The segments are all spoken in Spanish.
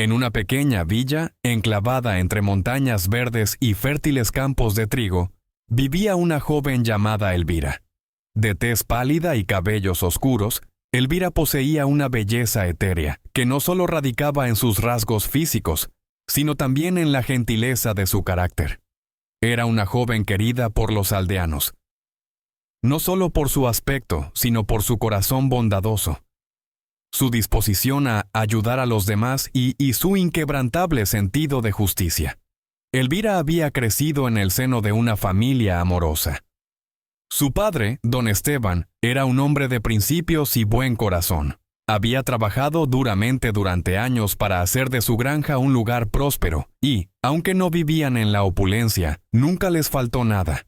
En una pequeña villa, enclavada entre montañas verdes y fértiles campos de trigo, vivía una joven llamada Elvira. De tez pálida y cabellos oscuros, Elvira poseía una belleza etérea, que no solo radicaba en sus rasgos físicos, sino también en la gentileza de su carácter. Era una joven querida por los aldeanos, no solo por su aspecto, sino por su corazón bondadoso, su disposición a ayudar a los demás y su inquebrantable sentido de justicia. Elvira había crecido en el seno de una familia amorosa. Su padre, don Esteban, era un hombre de principios y buen corazón. Había trabajado duramente durante años para hacer de su granja un lugar próspero y, aunque no vivían en la opulencia, nunca les faltó nada.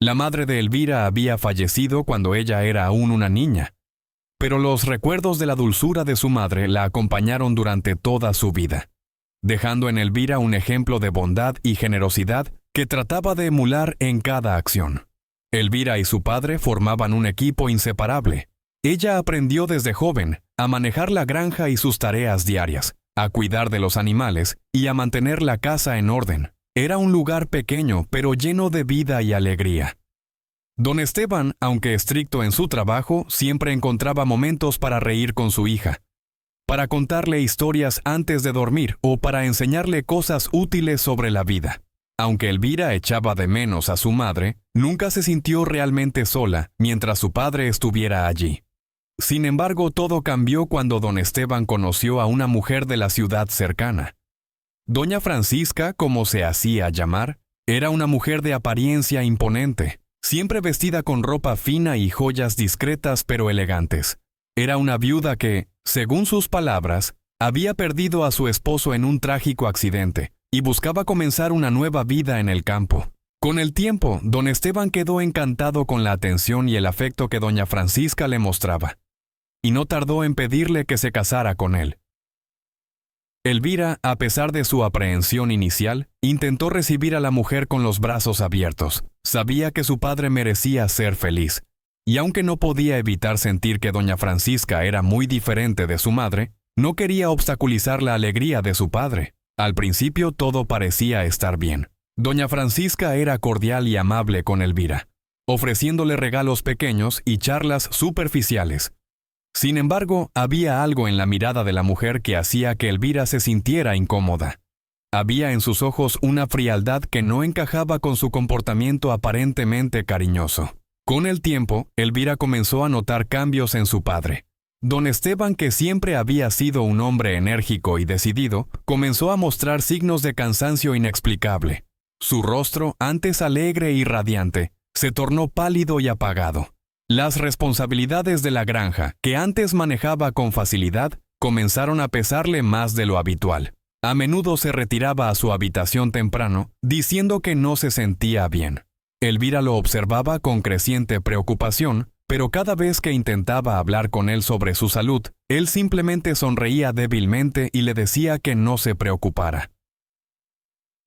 La madre de Elvira había fallecido cuando ella era aún una niña, pero los recuerdos de la dulzura de su madre la acompañaron durante toda su vida, dejando en Elvira un ejemplo de bondad y generosidad que trataba de emular en cada acción. Elvira y su padre formaban un equipo inseparable. Ella aprendió desde joven a manejar la granja y sus tareas diarias, a cuidar de los animales y a mantener la casa en orden. Era un lugar pequeño, pero lleno de vida y alegría. Don Esteban, aunque estricto en su trabajo, siempre encontraba momentos para reír con su hija, para contarle historias antes de dormir o para enseñarle cosas útiles sobre la vida. Aunque Elvira echaba de menos a su madre, nunca se sintió realmente sola mientras su padre estuviera allí. Sin embargo, todo cambió cuando don Esteban conoció a una mujer de la ciudad cercana. Doña Francisca, como se hacía llamar, era una mujer de apariencia imponente, siempre vestida con ropa fina y joyas discretas pero elegantes. Era una viuda que, según sus palabras, había perdido a su esposo en un trágico accidente y buscaba comenzar una nueva vida en el campo. Con el tiempo, don Esteban quedó encantado con la atención y el afecto que doña Francisca le mostraba, y no tardó en pedirle que se casara con él. Elvira, a pesar de su aprehensión inicial, intentó recibir a la mujer con los brazos abiertos. Sabía que su padre merecía ser feliz, y aunque no podía evitar sentir que doña Francisca era muy diferente de su madre, no quería obstaculizar la alegría de su padre. Al principio todo parecía estar bien. Doña Francisca era cordial y amable con Elvira, ofreciéndole regalos pequeños y charlas superficiales. Sin embargo, había algo en la mirada de la mujer que hacía que Elvira se sintiera incómoda. Había en sus ojos una frialdad que no encajaba con su comportamiento aparentemente cariñoso. Con el tiempo, Elvira comenzó a notar cambios en su padre. Don Esteban, que siempre había sido un hombre enérgico y decidido, comenzó a mostrar signos de cansancio inexplicable. Su rostro, antes alegre y radiante, se tornó pálido y apagado. Las responsabilidades de la granja, que antes manejaba con facilidad, comenzaron a pesarle más de lo habitual. A menudo se retiraba a su habitación temprano, diciendo que no se sentía bien. Elvira lo observaba con creciente preocupación, pero cada vez que intentaba hablar con él sobre su salud, él simplemente sonreía débilmente y le decía que no se preocupara.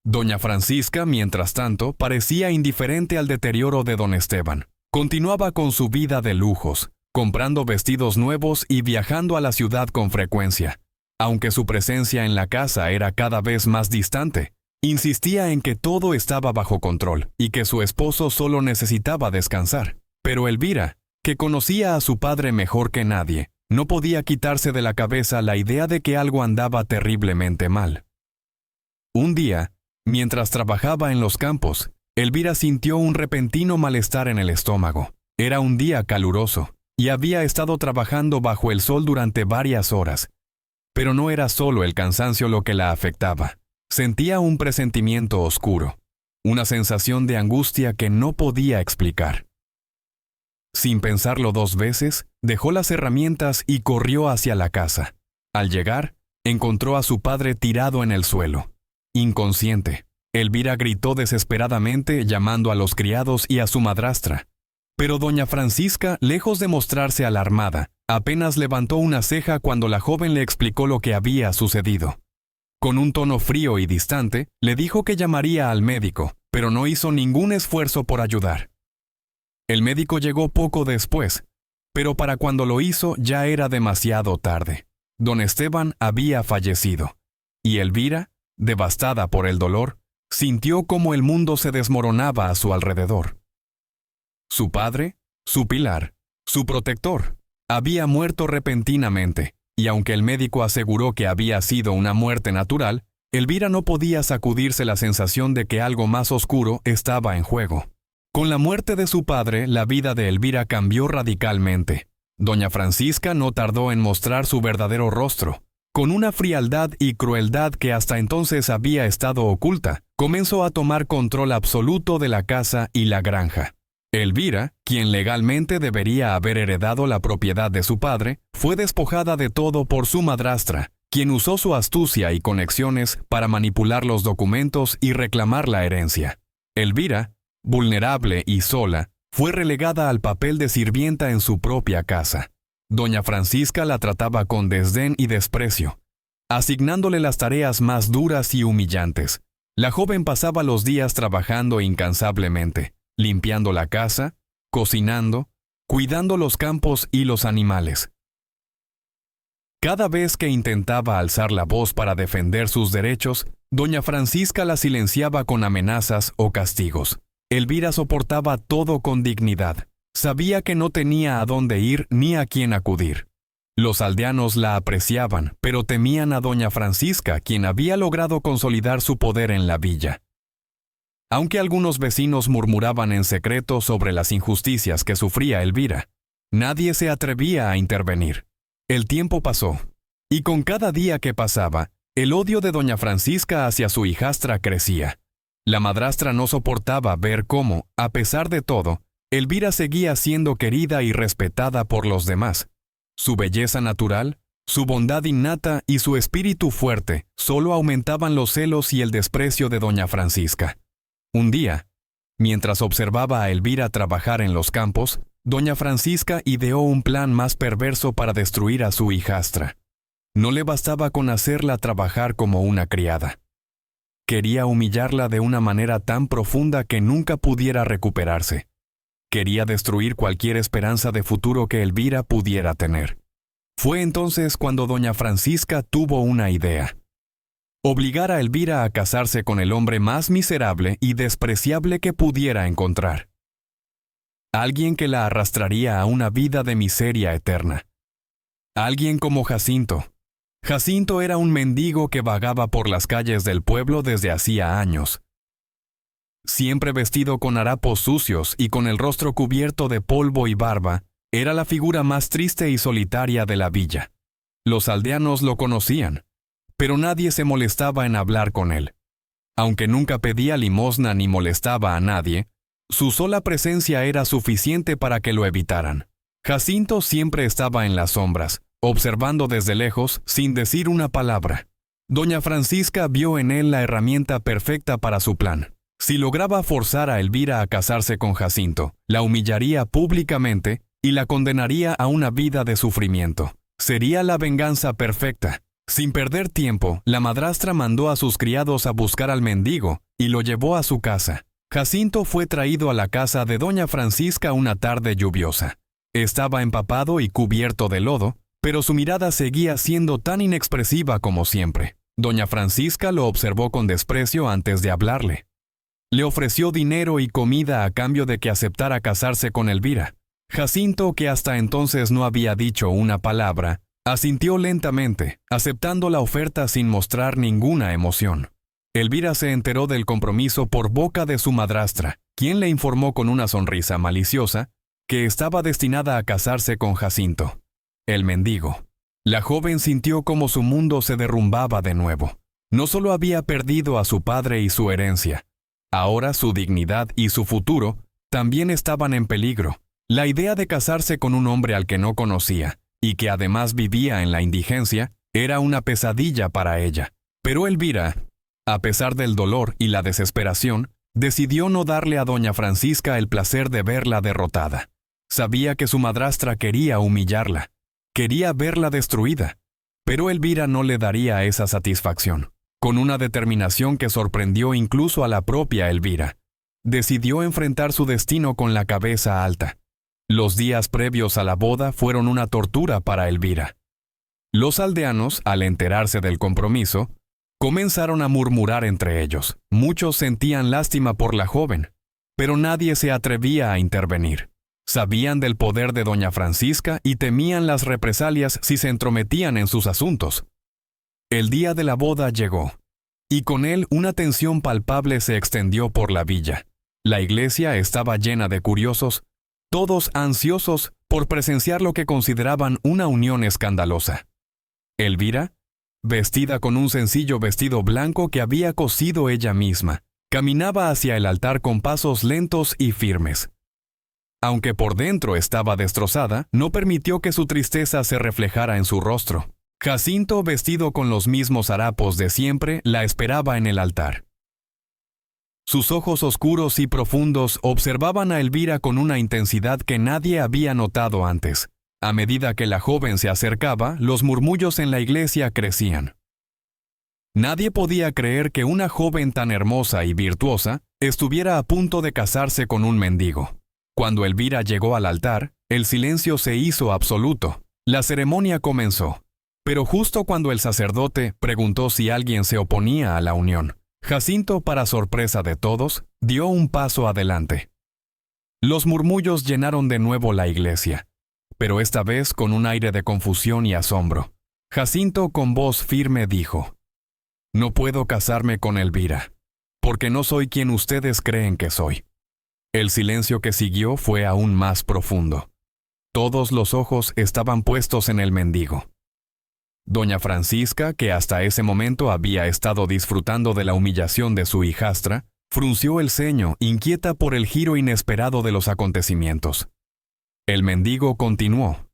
Doña Francisca, mientras tanto, parecía indiferente al deterioro de don Esteban. Continuaba con su vida de lujos, comprando vestidos nuevos y viajando a la ciudad con frecuencia. Aunque su presencia en la casa era cada vez más distante, insistía en que todo estaba bajo control y que su esposo solo necesitaba descansar. Pero Elvira, que conocía a su padre mejor que nadie, no podía quitarse de la cabeza la idea de que algo andaba terriblemente mal. Un día, mientras trabajaba en los campos, Elvira sintió un repentino malestar en el estómago. Era un día caluroso, y había estado trabajando bajo el sol durante varias horas. Pero no era solo el cansancio lo que la afectaba. Sentía un presentimiento oscuro, una sensación de angustia que no podía explicar. Sin pensarlo dos veces, dejó las herramientas y corrió hacia la casa. Al llegar, encontró a su padre tirado en el suelo, inconsciente. Elvira gritó desesperadamente llamando a los criados y a su madrastra. Pero doña Francisca, lejos de mostrarse alarmada, apenas levantó una ceja cuando la joven le explicó lo que había sucedido. Con un tono frío y distante, le dijo que llamaría al médico, pero no hizo ningún esfuerzo por ayudar. El médico llegó poco después, pero para cuando lo hizo ya era demasiado tarde. Don Esteban había fallecido. y Elvira, devastada por el dolor, sintió cómo el mundo se desmoronaba a su alrededor. Su padre, su pilar, su protector, había muerto repentinamente, y aunque el médico aseguró que había sido una muerte natural, Elvira no podía sacudirse la sensación de que algo más oscuro estaba en juego. Con la muerte de su padre, la vida de Elvira cambió radicalmente. Doña Francisca no tardó en mostrar su verdadero rostro. Con una frialdad y crueldad que hasta entonces había estado oculta, comenzó a tomar control absoluto de la casa y la granja. Elvira, quien legalmente debería haber heredado la propiedad de su padre, fue despojada de todo por su madrastra, quien usó su astucia y conexiones para manipular los documentos y reclamar la herencia. Elvira, vulnerable y sola, fue relegada al papel de sirvienta en su propia casa. Doña Francisca la trataba con desdén y desprecio, asignándole las tareas más duras y humillantes. La joven pasaba los días trabajando incansablemente, limpiando la casa, cocinando, cuidando los campos y los animales. Cada vez que intentaba alzar la voz para defender sus derechos, doña Francisca la silenciaba con amenazas o castigos. Elvira soportaba todo con dignidad. Sabía que no tenía a dónde ir ni a quién acudir. Los aldeanos la apreciaban, pero temían a doña Francisca, quien había logrado consolidar su poder en la villa. Aunque algunos vecinos murmuraban en secreto sobre las injusticias que sufría Elvira, nadie se atrevía a intervenir. El tiempo pasó, y con cada día que pasaba, el odio de doña Francisca hacia su hijastra crecía. La madrastra no soportaba ver cómo, a pesar de todo, Elvira seguía siendo querida y respetada por los demás. Su belleza natural, su bondad innata y su espíritu fuerte solo aumentaban los celos y el desprecio de doña Francisca. Un día, mientras observaba a Elvira trabajar en los campos, doña Francisca ideó un plan más perverso para destruir a su hijastra. No le bastaba con hacerla trabajar como una criada. Quería humillarla de una manera tan profunda que nunca pudiera recuperarse. Quería destruir cualquier esperanza de futuro que Elvira pudiera tener. Fue entonces cuando doña Francisca tuvo una idea. Obligar a Elvira a casarse con el hombre más miserable y despreciable que pudiera encontrar. Alguien que la arrastraría a una vida de miseria eterna. Alguien como Jacinto. Jacinto era un mendigo que vagaba por las calles del pueblo desde hacía años. Siempre vestido con harapos sucios y con el rostro cubierto de polvo y barba, era la figura más triste y solitaria de la villa. Los aldeanos lo conocían, pero nadie se molestaba en hablar con él. Aunque nunca pedía limosna ni molestaba a nadie, su sola presencia era suficiente para que lo evitaran. Jacinto siempre estaba en las sombras, observando desde lejos sin decir una palabra. Doña Francisca vio en él la herramienta perfecta para su plan. Si lograba forzar a Elvira a casarse con Jacinto, la humillaría públicamente y la condenaría a una vida de sufrimiento. Sería la venganza perfecta. Sin perder tiempo, la madrastra mandó a sus criados a buscar al mendigo y lo llevó a su casa. Jacinto fue traído a la casa de doña Francisca una tarde lluviosa. Estaba empapado y cubierto de lodo, pero su mirada seguía siendo tan inexpresiva como siempre. Doña Francisca lo observó con desprecio antes de hablarle. Le ofreció dinero y comida a cambio de que aceptara casarse con Elvira. Jacinto, que hasta entonces no había dicho una palabra, asintió lentamente, aceptando la oferta sin mostrar ninguna emoción. Elvira se enteró del compromiso por boca de su madrastra, quien le informó con una sonrisa maliciosa que estaba destinada a casarse con Jacinto, el mendigo. La joven sintió como su mundo se derrumbaba de nuevo. No solo había perdido a su padre y su herencia, ahora su dignidad y su futuro también estaban en peligro. La idea de casarse con un hombre al que no conocía, y que además vivía en la indigencia, era una pesadilla para ella. Pero Elvira, a pesar del dolor y la desesperación, decidió no darle a doña Francisca el placer de verla derrotada. Sabía que su madrastra quería humillarla, quería verla destruida, pero Elvira no le daría esa satisfacción. Con una determinación que sorprendió incluso a la propia Elvira, decidió enfrentar su destino con la cabeza alta. Los días previos a la boda fueron una tortura para Elvira. Los aldeanos, al enterarse del compromiso, Comenzaron a murmurar entre ellos. Muchos sentían lástima por la joven, pero nadie se atrevía a intervenir. Sabían del poder de doña Francisca y temían las represalias si se entrometían en sus asuntos. El día de la boda llegó, y con él una tensión palpable se extendió por la villa. La iglesia estaba llena de curiosos, todos ansiosos por presenciar lo que consideraban una unión escandalosa. Elvira, vestida con un sencillo vestido blanco que había cosido ella misma, caminaba hacia el altar con pasos lentos y firmes. Aunque por dentro estaba destrozada, no permitió que su tristeza se reflejara en su rostro. Jacinto, vestido con los mismos harapos de siempre, la esperaba en el altar. Sus ojos oscuros y profundos observaban a Elvira con una intensidad que nadie había notado antes. A medida que la joven se acercaba, los murmullos en la iglesia crecían. Nadie podía creer que una joven tan hermosa y virtuosa estuviera a punto de casarse con un mendigo. Cuando Elvira llegó al altar, el silencio se hizo absoluto. La ceremonia comenzó, pero justo cuando el sacerdote preguntó si alguien se oponía a la unión, Jacinto, para sorpresa de todos, dio un paso adelante. Los murmullos llenaron de nuevo la iglesia, pero esta vez con un aire de confusión y asombro. Jacinto, con voz firme, dijo: «No puedo casarme con Elvira, porque no soy quien ustedes creen que soy». El silencio que siguió fue aún más profundo. Todos los ojos estaban puestos en el mendigo. Doña Francisca, que hasta ese momento había estado disfrutando de la humillación de su hijastra, frunció el ceño, inquieta por el giro inesperado de los acontecimientos. El mendigo continuó: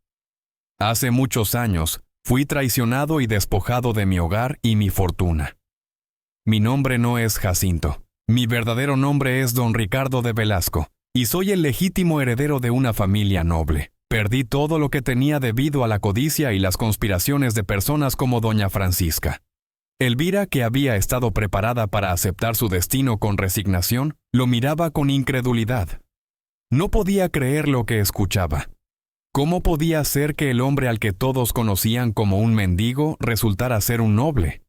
«Hace muchos años fui traicionado y despojado de mi hogar y mi fortuna. Mi nombre no es Jacinto. Mi verdadero nombre es don Ricardo de Velasco, y soy el legítimo heredero de una familia noble. Perdí todo lo que tenía debido a la codicia y las conspiraciones de personas como doña Francisca». Elvira, que había estado preparada para aceptar su destino con resignación, lo miraba con incredulidad. No podía creer lo que escuchaba. ¿Cómo podía ser que el hombre al que todos conocían como un mendigo resultara ser un noble?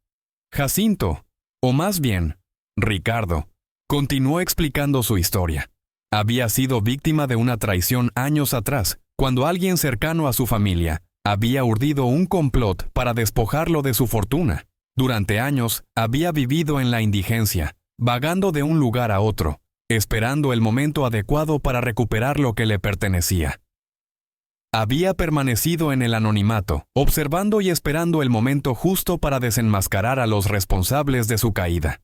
Jacinto, o más bien, Ricardo, continuó explicando su historia. Había sido víctima de una traición años atrás, cuando alguien cercano a su familia había urdido un complot para despojarlo de su fortuna. Durante años había vivido en la indigencia, vagando de un lugar a otro, esperando el momento adecuado para recuperar lo que le pertenecía. Había permanecido en el anonimato, observando y esperando el momento justo para desenmascarar a los responsables de su caída.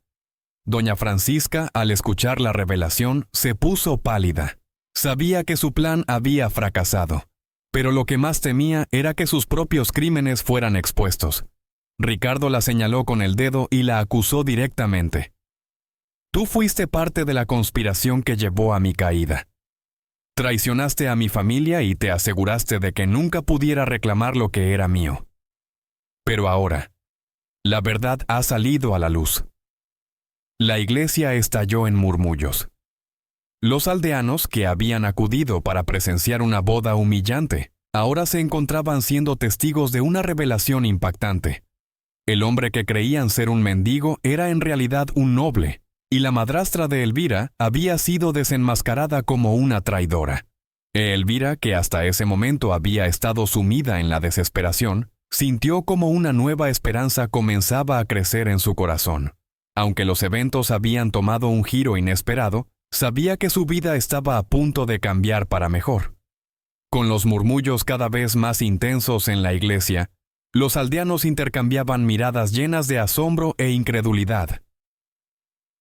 Doña Francisca, al escuchar la revelación, se puso pálida. Sabía que su plan había fracasado, pero lo que más temía era que sus propios crímenes fueran expuestos. Ricardo la señaló con el dedo y la acusó directamente. «Tú fuiste parte de la conspiración que llevó a mi caída. Traicionaste a mi familia y te aseguraste de que nunca pudiera reclamar lo que era mío. Pero ahora, la verdad ha salido a la luz». La iglesia estalló en murmullos. Los aldeanos, que habían acudido para presenciar una boda humillante, ahora se encontraban siendo testigos de una revelación impactante. El hombre que creían ser un mendigo era en realidad un noble, y la madrastra de Elvira había sido desenmascarada como una traidora. Elvira, que hasta ese momento había estado sumida en la desesperación, sintió como una nueva esperanza comenzaba a crecer en su corazón. Aunque los eventos habían tomado un giro inesperado, sabía que su vida estaba a punto de cambiar para mejor. Con los murmullos cada vez más intensos en la iglesia, los aldeanos intercambiaban miradas llenas de asombro e incredulidad.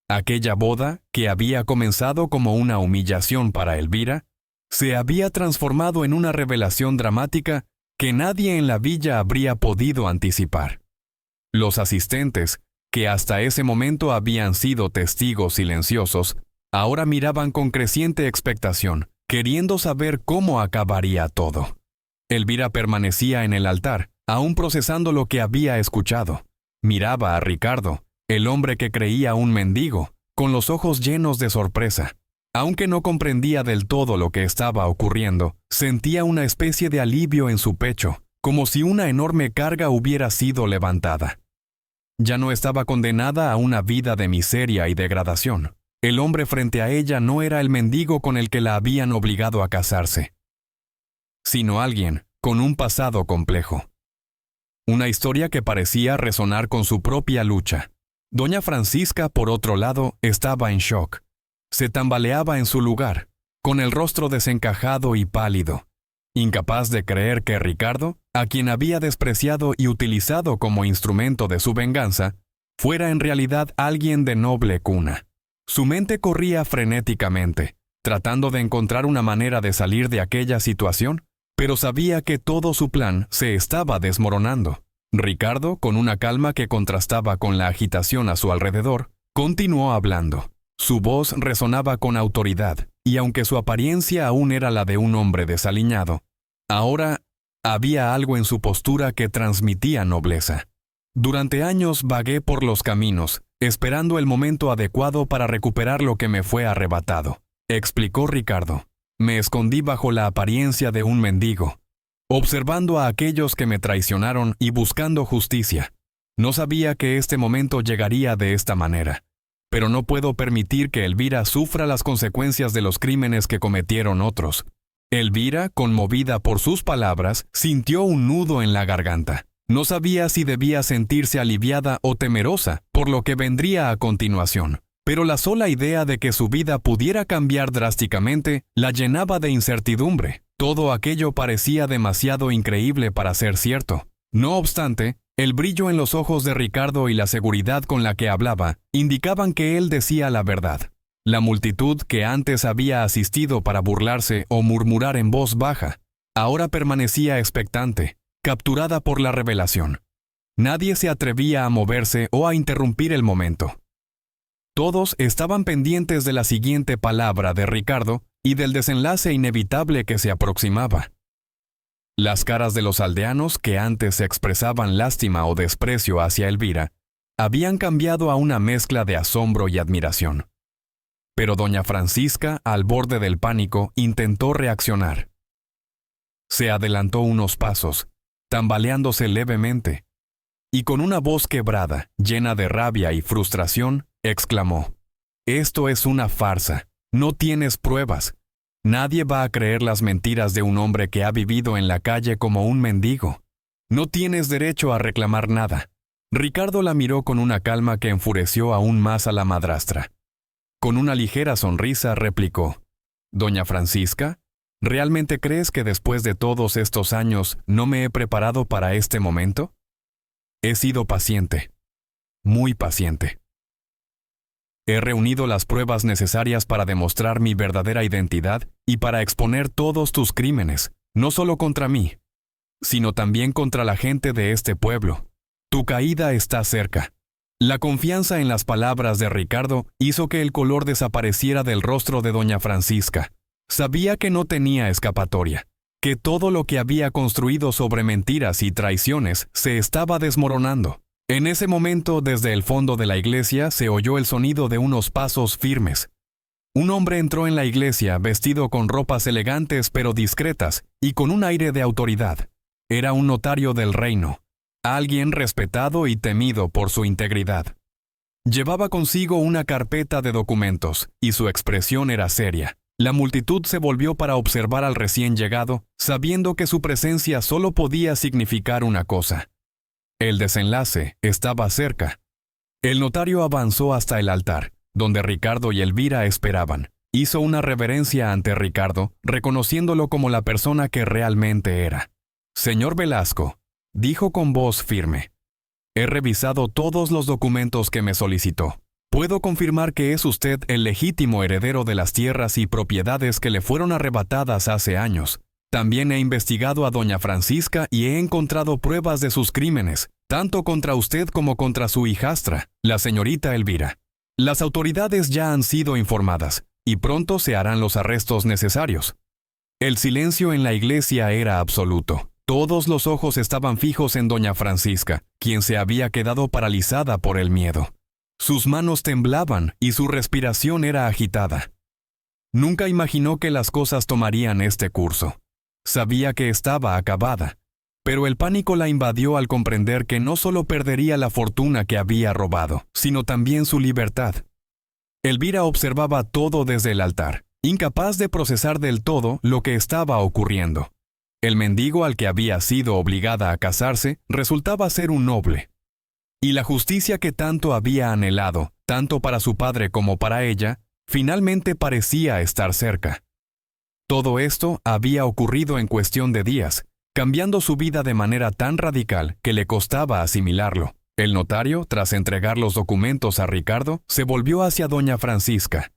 Aquella boda, que había comenzado como una humillación para Elvira, se había transformado en una revelación dramática que nadie en la villa habría podido anticipar. Los asistentes, que hasta ese momento habían sido testigos silenciosos, ahora miraban con creciente expectación, queriendo saber cómo acabaría todo. Elvira permanecía en el altar, aún procesando lo que había escuchado. Miraba a Ricardo, el hombre que creía un mendigo, con los ojos llenos de sorpresa. Aunque no comprendía del todo lo que estaba ocurriendo, sentía una especie de alivio en su pecho, como si una enorme carga hubiera sido levantada. Ya no estaba condenada a una vida de miseria y degradación. El hombre frente a ella no era el mendigo con el que la habían obligado a casarse, sino alguien con un pasado complejo. Una historia que parecía resonar con su propia lucha. Doña Francisca, por otro lado, estaba en shock. Se tambaleaba en su lugar, con el rostro desencajado y pálido, incapaz de creer que Ricardo, a quien había despreciado y utilizado como instrumento de su venganza, fuera en realidad alguien de noble cuna. Su mente corría frenéticamente, tratando de encontrar una manera de salir de aquella situación, pero sabía que todo su plan se estaba desmoronando. Ricardo, con una calma que contrastaba con la agitación a su alrededor, continuó hablando. Su voz resonaba con autoridad, y aunque su apariencia aún era la de un hombre desaliñado, ahora había algo en su postura que transmitía nobleza. Durante años vagué por los caminos, esperando el momento adecuado para recuperar lo que me fue arrebatado, explicó Ricardo. Me escondí bajo la apariencia de un mendigo, observando a aquellos que me traicionaron y buscando justicia. No sabía que este momento llegaría de esta manera, pero no puedo permitir que Elvira sufra las consecuencias de los crímenes que cometieron otros. Elvira, conmovida por sus palabras, sintió un nudo en la garganta. No sabía si debía sentirse aliviada o temerosa por lo que vendría a continuación, pero la sola idea de que su vida pudiera cambiar drásticamente la llenaba de incertidumbre. Todo aquello parecía demasiado increíble para ser cierto. No obstante, el brillo en los ojos de Ricardo y la seguridad con la que hablaba indicaban que él decía la verdad. La multitud que antes había asistido para burlarse o murmurar en voz baja, ahora permanecía expectante, capturada por la revelación. Nadie se atrevía a moverse o a interrumpir el momento. Todos estaban pendientes de la siguiente palabra de Ricardo y del desenlace inevitable que se aproximaba. Las caras de los aldeanos que antes expresaban lástima o desprecio hacia Elvira habían cambiado a una mezcla de asombro y admiración. Pero doña Francisca, al borde del pánico, intentó reaccionar. Se adelantó unos pasos, tambaleándose levemente, y con una voz quebrada, llena de rabia y frustración, exclamó: «Esto es una farsa. No tienes pruebas. Nadie va a creer las mentiras de un hombre que ha vivido en la calle como un mendigo. No tienes derecho a reclamar nada». Ricardo la miró con una calma que enfureció aún más a la madrastra. Con una ligera sonrisa replicó: «Doña Francisca, ¿realmente crees que después de todos estos años no me he preparado para este momento? He sido paciente, muy paciente. He reunido las pruebas necesarias para demostrar mi verdadera identidad y para exponer todos tus crímenes, no solo contra mí, sino también contra la gente de este pueblo. Tu caída está cerca». La confianza en las palabras de Ricardo hizo que el color desapareciera del rostro de doña Francisca. Sabía que no tenía escapatoria, que todo lo que había construido sobre mentiras y traiciones se estaba desmoronando. En ese momento, desde el fondo de la iglesia, se oyó el sonido de unos pasos firmes. Un hombre entró en la iglesia vestido con ropas elegantes pero discretas y con un aire de autoridad. Era un notario del reino, alguien respetado y temido por su integridad. Llevaba consigo una carpeta de documentos, y su expresión era seria. La multitud se volvió para observar al recién llegado, sabiendo que su presencia solo podía significar una cosa: el desenlace estaba cerca. El notario avanzó hasta el altar, donde Ricardo y Elvira esperaban. Hizo una reverencia ante Ricardo, reconociéndolo como la persona que realmente era. «Señor Velasco», dijo con voz firme, «he revisado todos los documentos que me solicitó. Puedo confirmar que es usted el legítimo heredero de las tierras y propiedades que le fueron arrebatadas hace años. También he investigado a doña Francisca y he encontrado pruebas de sus crímenes, tanto contra usted como contra su hijastra, la señorita Elvira. Las autoridades ya han sido informadas, y pronto se harán los arrestos necesarios». El silencio en la iglesia era absoluto. Todos los ojos estaban fijos en doña Francisca, quien se había quedado paralizada por el miedo. Sus manos temblaban y su respiración era agitada. Nunca imaginó que las cosas tomarían este curso. Sabía que estaba acabada. Pero el pánico la invadió al comprender que no solo perdería la fortuna que había robado, sino también su libertad. Elvira observaba todo desde el altar, incapaz de procesar del todo lo que estaba ocurriendo. El mendigo al que había sido obligada a casarse resultaba ser un noble. Y la justicia que tanto había anhelado, tanto para su padre como para ella, finalmente parecía estar cerca. Todo esto había ocurrido en cuestión de días, cambiando su vida de manera tan radical que le costaba asimilarlo. El notario, tras entregar los documentos a Ricardo, se volvió hacia doña Francisca.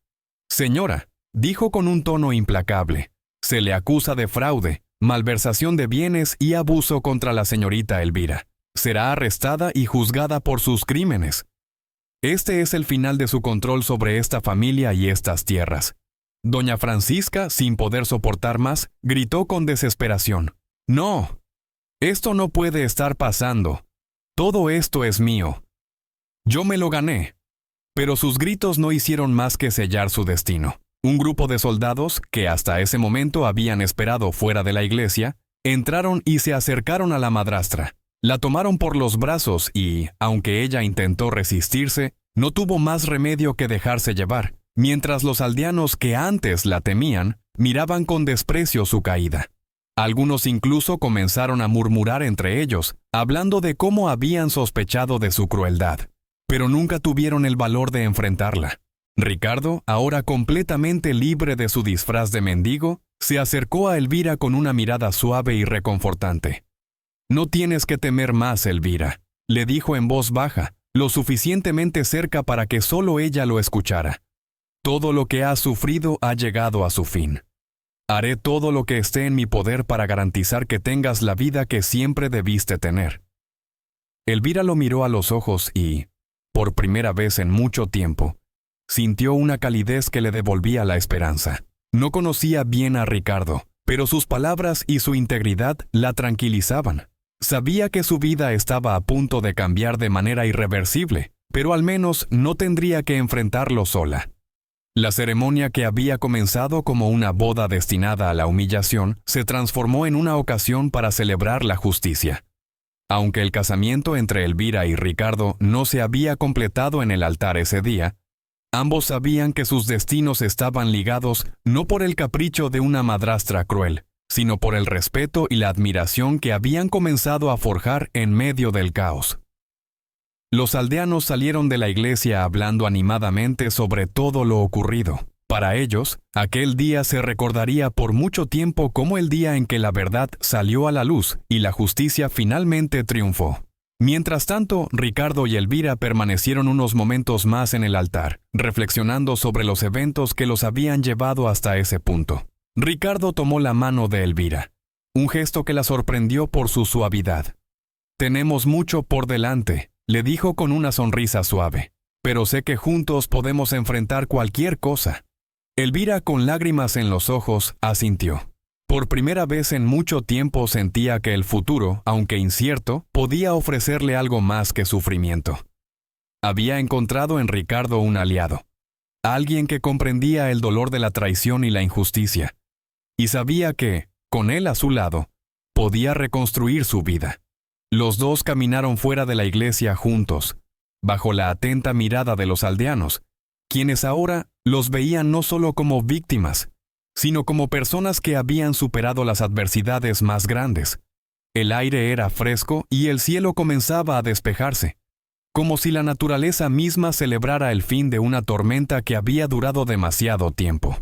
«Señora», dijo con un tono implacable, «se le acusa de fraude, malversación de bienes y abuso contra la señorita Elvira. Será arrestada y juzgada por sus crímenes. Este es el final de su control sobre esta familia y estas tierras». Doña Francisca, sin poder soportar más, gritó con desesperación. «No, esto no puede estar pasando. Todo esto es mío. Yo me lo gané». Pero sus gritos no hicieron más que sellar su destino. Un grupo de soldados, que hasta ese momento habían esperado fuera de la iglesia, entraron y se acercaron a la madrastra. La tomaron por los brazos y, aunque ella intentó resistirse, no tuvo más remedio que dejarse llevar, mientras los aldeanos que antes la temían, miraban con desprecio su caída. Algunos incluso comenzaron a murmurar entre ellos, hablando de cómo habían sospechado de su crueldad, pero nunca tuvieron el valor de enfrentarla. Ricardo, ahora completamente libre de su disfraz de mendigo, se acercó a Elvira con una mirada suave y reconfortante. «No tienes que temer más, Elvira», le dijo en voz baja, lo suficientemente cerca para que solo ella lo escuchara. «Todo lo que has sufrido ha llegado a su fin. Haré todo lo que esté en mi poder para garantizar que tengas la vida que siempre debiste tener». Elvira lo miró a los ojos y, por primera vez en mucho tiempo, sintió una calidez que le devolvía la esperanza. No conocía bien a Ricardo, pero sus palabras y su integridad la tranquilizaban. Sabía que su vida estaba a punto de cambiar de manera irreversible, pero al menos no tendría que enfrentarlo sola. La ceremonia que había comenzado como una boda destinada a la humillación se transformó en una ocasión para celebrar la justicia. Aunque el casamiento entre Elvira y Ricardo no se había completado en el altar ese día, ambos sabían que sus destinos estaban ligados no por el capricho de una madrastra cruel, sino por el respeto y la admiración que habían comenzado a forjar en medio del caos. Los aldeanos salieron de la iglesia hablando animadamente sobre todo lo ocurrido. Para ellos, aquel día se recordaría por mucho tiempo como el día en que la verdad salió a la luz y la justicia finalmente triunfó. Mientras tanto, Ricardo y Elvira permanecieron unos momentos más en el altar, reflexionando sobre los eventos que los habían llevado hasta ese punto. Ricardo tomó la mano de Elvira, un gesto que la sorprendió por su suavidad. «Tenemos mucho por delante», le dijo con una sonrisa suave, «pero sé que juntos podemos enfrentar cualquier cosa». Elvira, con lágrimas en los ojos, asintió. Por primera vez en mucho tiempo sentía que el futuro, aunque incierto, podía ofrecerle algo más que sufrimiento. Había encontrado en Ricardo un aliado, alguien que comprendía el dolor de la traición y la injusticia, y sabía que, con él a su lado, podía reconstruir su vida. Los dos caminaron fuera de la iglesia juntos, bajo la atenta mirada de los aldeanos, quienes ahora los veían no solo como víctimas, sino como personas que habían superado las adversidades más grandes. El aire era fresco y el cielo comenzaba a despejarse, como si la naturaleza misma celebrara el fin de una tormenta que había durado demasiado tiempo.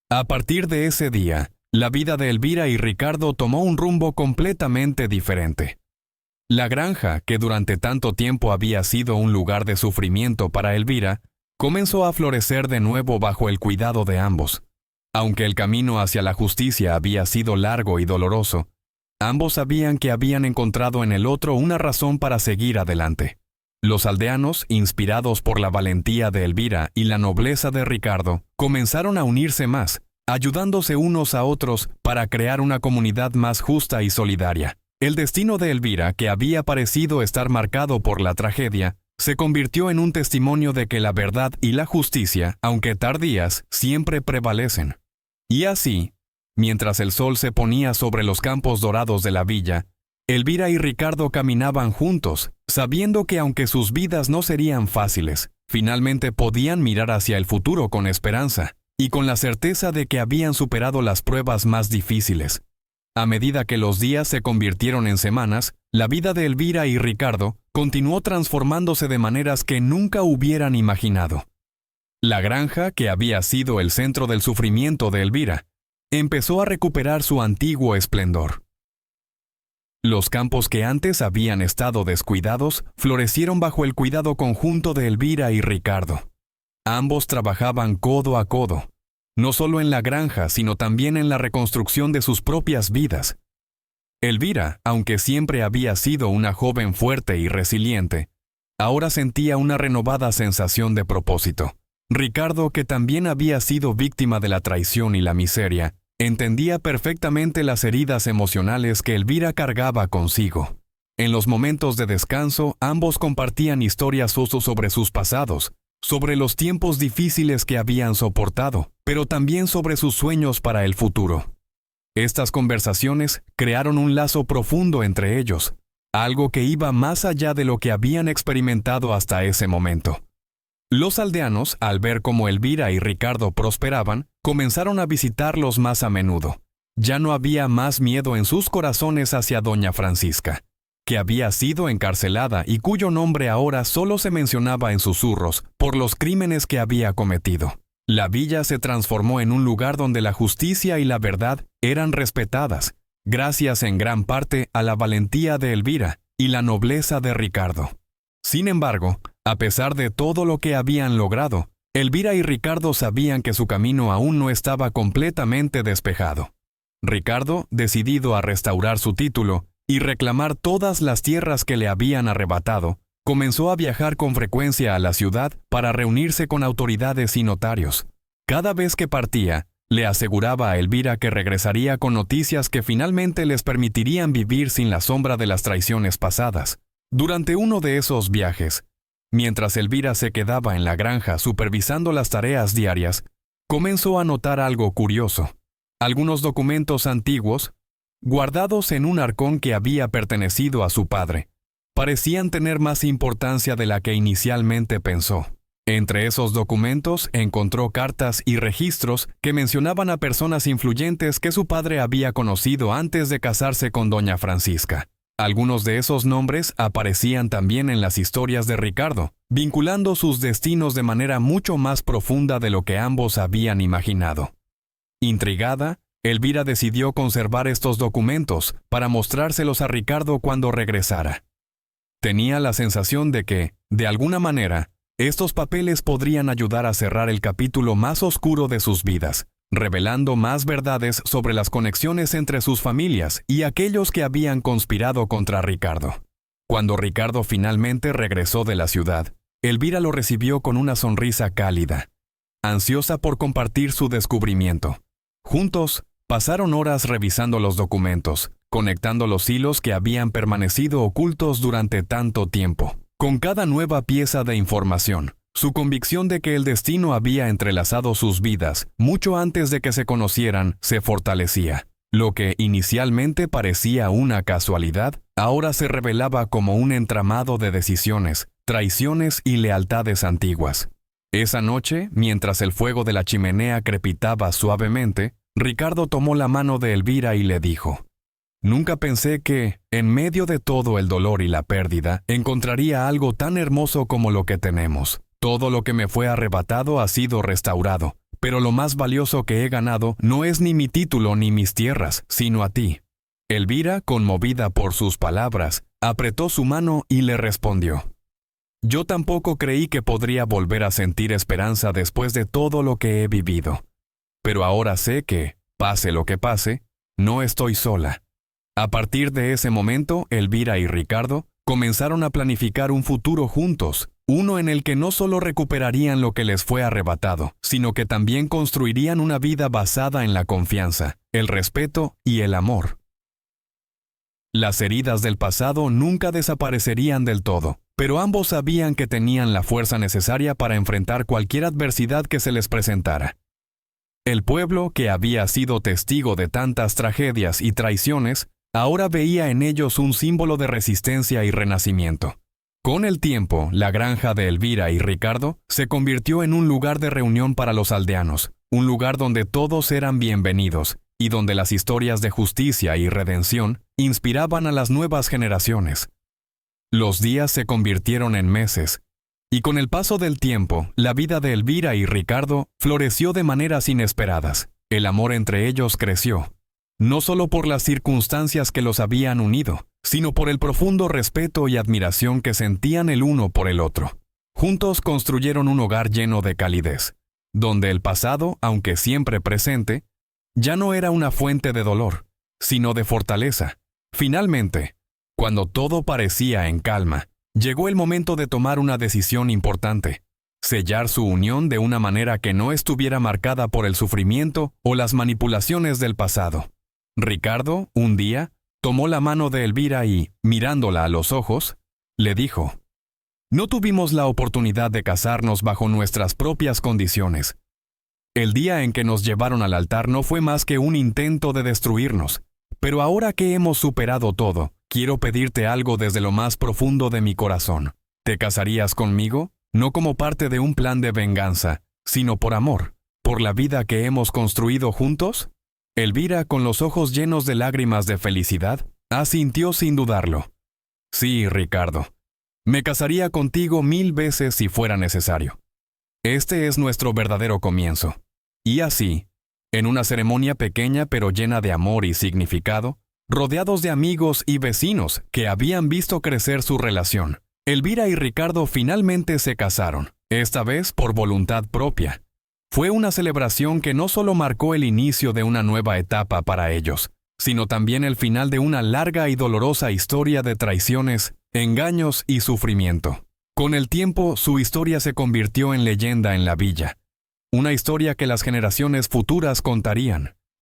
A partir de ese día, la vida de Elvira y Ricardo tomó un rumbo completamente diferente. La granja, que durante tanto tiempo había sido un lugar de sufrimiento para Elvira, comenzó a florecer de nuevo bajo el cuidado de ambos. Aunque el camino hacia la justicia había sido largo y doloroso, ambos sabían que habían encontrado en el otro una razón para seguir adelante. Los aldeanos, inspirados por la valentía de Elvira y la nobleza de Ricardo, comenzaron a unirse más, ayudándose unos a otros para crear una comunidad más justa y solidaria. El destino de Elvira, que había parecido estar marcado por la tragedia, se convirtió en un testimonio de que la verdad y la justicia, aunque tardías, siempre prevalecen. Y así, mientras el sol se ponía sobre los campos dorados de la villa, Elvira y Ricardo caminaban juntos, sabiendo que aunque sus vidas no serían fáciles, finalmente podían mirar hacia el futuro con esperanza y con la certeza de que habían superado las pruebas más difíciles. A medida que los días se convirtieron en semanas, la vida de Elvira y Ricardo continuó transformándose de maneras que nunca hubieran imaginado. La granja, que había sido el centro del sufrimiento de Elvira, empezó a recuperar su antiguo esplendor. Los campos que antes habían estado descuidados florecieron bajo el cuidado conjunto de Elvira y Ricardo. Ambos trabajaban codo a codo, no solo en la granja, sino también en la reconstrucción de sus propias vidas. Elvira, aunque siempre había sido una joven fuerte y resiliente, ahora sentía una renovada sensación de propósito. Ricardo, que también había sido víctima de la traición y la miseria, entendía perfectamente las heridas emocionales que Elvira cargaba consigo. En los momentos de descanso, ambos compartían historias sobre sus pasados, sobre los tiempos difíciles que habían soportado, pero también sobre sus sueños para el futuro. Estas conversaciones crearon un lazo profundo entre ellos, algo que iba más allá de lo que habían experimentado hasta ese momento. Los aldeanos, al ver cómo Elvira y Ricardo prosperaban, comenzaron a visitarlos más a menudo. Ya no había más miedo en sus corazones hacia doña Francisca, que había sido encarcelada y cuyo nombre ahora solo se mencionaba en susurros por los crímenes que había cometido. La villa se transformó en un lugar donde la justicia y la verdad eran respetadas, gracias en gran parte a la valentía de Elvira y la nobleza de Ricardo. Sin embargo, a pesar de todo lo que habían logrado, Elvira y Ricardo sabían que su camino aún no estaba completamente despejado. Ricardo, decidido a restaurar su título y reclamar todas las tierras que le habían arrebatado, comenzó a viajar con frecuencia a la ciudad para reunirse con autoridades y notarios. Cada vez que partía, le aseguraba a Elvira que regresaría con noticias que finalmente les permitirían vivir sin la sombra de las traiciones pasadas. Durante uno de esos viajes, mientras Elvira se quedaba en la granja supervisando las tareas diarias, comenzó a notar algo curioso. Algunos documentos antiguos, guardados en un arcón que había pertenecido a su padre, parecían tener más importancia de la que inicialmente pensó. Entre esos documentos encontró cartas y registros que mencionaban a personas influyentes que su padre había conocido antes de casarse con doña Francisca. Algunos de esos nombres aparecían también en las historias de Ricardo, vinculando sus destinos de manera mucho más profunda de lo que ambos habían imaginado. Intrigada, Elvira decidió conservar estos documentos para mostrárselos a Ricardo cuando regresara. Tenía la sensación de que, de alguna manera, estos papeles podrían ayudar a cerrar el capítulo más oscuro de sus vidas, revelando más verdades sobre las conexiones entre sus familias y aquellos que habían conspirado contra Ricardo. Cuando Ricardo finalmente regresó de la ciudad, Elvira lo recibió con una sonrisa cálida, ansiosa por compartir su descubrimiento. Juntos, pasaron horas revisando los documentos, conectando los hilos que habían permanecido ocultos durante tanto tiempo. Con cada nueva pieza de información, su convicción de que el destino había entrelazado sus vidas mucho antes de que se conocieran se fortalecía. Lo que inicialmente parecía una casualidad, ahora se revelaba como un entramado de decisiones, traiciones y lealtades antiguas. Esa noche, mientras el fuego de la chimenea crepitaba suavemente, Ricardo tomó la mano de Elvira y le dijo: «Nunca pensé que, en medio de todo el dolor y la pérdida, encontraría algo tan hermoso como lo que tenemos. Todo lo que me fue arrebatado ha sido restaurado, pero lo más valioso que he ganado no es ni mi título ni mis tierras, sino a ti». Elvira, conmovida por sus palabras, apretó su mano y le respondió: «Yo tampoco creí que podría volver a sentir esperanza después de todo lo que he vivido. Pero ahora sé que, pase lo que pase, no estoy sola». A partir de ese momento, Elvira y Ricardo comenzaron a planificar un futuro juntos, uno en el que no solo recuperarían lo que les fue arrebatado, sino que también construirían una vida basada en la confianza, el respeto y el amor. Las heridas del pasado nunca desaparecerían del todo, pero ambos sabían que tenían la fuerza necesaria para enfrentar cualquier adversidad que se les presentara. El pueblo, que había sido testigo de tantas tragedias y traiciones, ahora veía en ellos un símbolo de resistencia y renacimiento. Con el tiempo, la granja de Elvira y Ricardo se convirtió en un lugar de reunión para los aldeanos, un lugar donde todos eran bienvenidos y donde las historias de justicia y redención inspiraban a las nuevas generaciones. Los días se convirtieron en meses, y con el paso del tiempo, la vida de Elvira y Ricardo floreció de maneras inesperadas. El amor entre ellos creció, no solo por las circunstancias que los habían unido, sino por el profundo respeto y admiración que sentían el uno por el otro. Juntos construyeron un hogar lleno de calidez, donde el pasado, aunque siempre presente, ya no era una fuente de dolor, sino de fortaleza. Finalmente, cuando todo parecía en calma, llegó el momento de tomar una decisión importante: sellar su unión de una manera que no estuviera marcada por el sufrimiento o las manipulaciones del pasado. Ricardo, un día, tomó la mano de Elvira y, mirándola a los ojos, le dijo: «No tuvimos la oportunidad de casarnos bajo nuestras propias condiciones. El día en que nos llevaron al altar no fue más que un intento de destruirnos, pero ahora que hemos superado todo, quiero pedirte algo desde lo más profundo de mi corazón. ¿Te casarías conmigo? No como parte de un plan de venganza, sino por amor, por la vida que hemos construido juntos». Elvira, con los ojos llenos de lágrimas de felicidad, asintió sin dudarlo. «Sí, Ricardo. Me casaría contigo 1000 veces si fuera necesario. Este es nuestro verdadero comienzo». Y así, en una ceremonia pequeña pero llena de amor y significado, rodeados de amigos y vecinos que habían visto crecer su relación, Elvira y Ricardo finalmente se casaron, esta vez por voluntad propia. Fue una celebración que no solo marcó el inicio de una nueva etapa para ellos, sino también el final de una larga y dolorosa historia de traiciones, engaños y sufrimiento. Con el tiempo, su historia se convirtió en leyenda en la villa, una historia que las generaciones futuras contarían.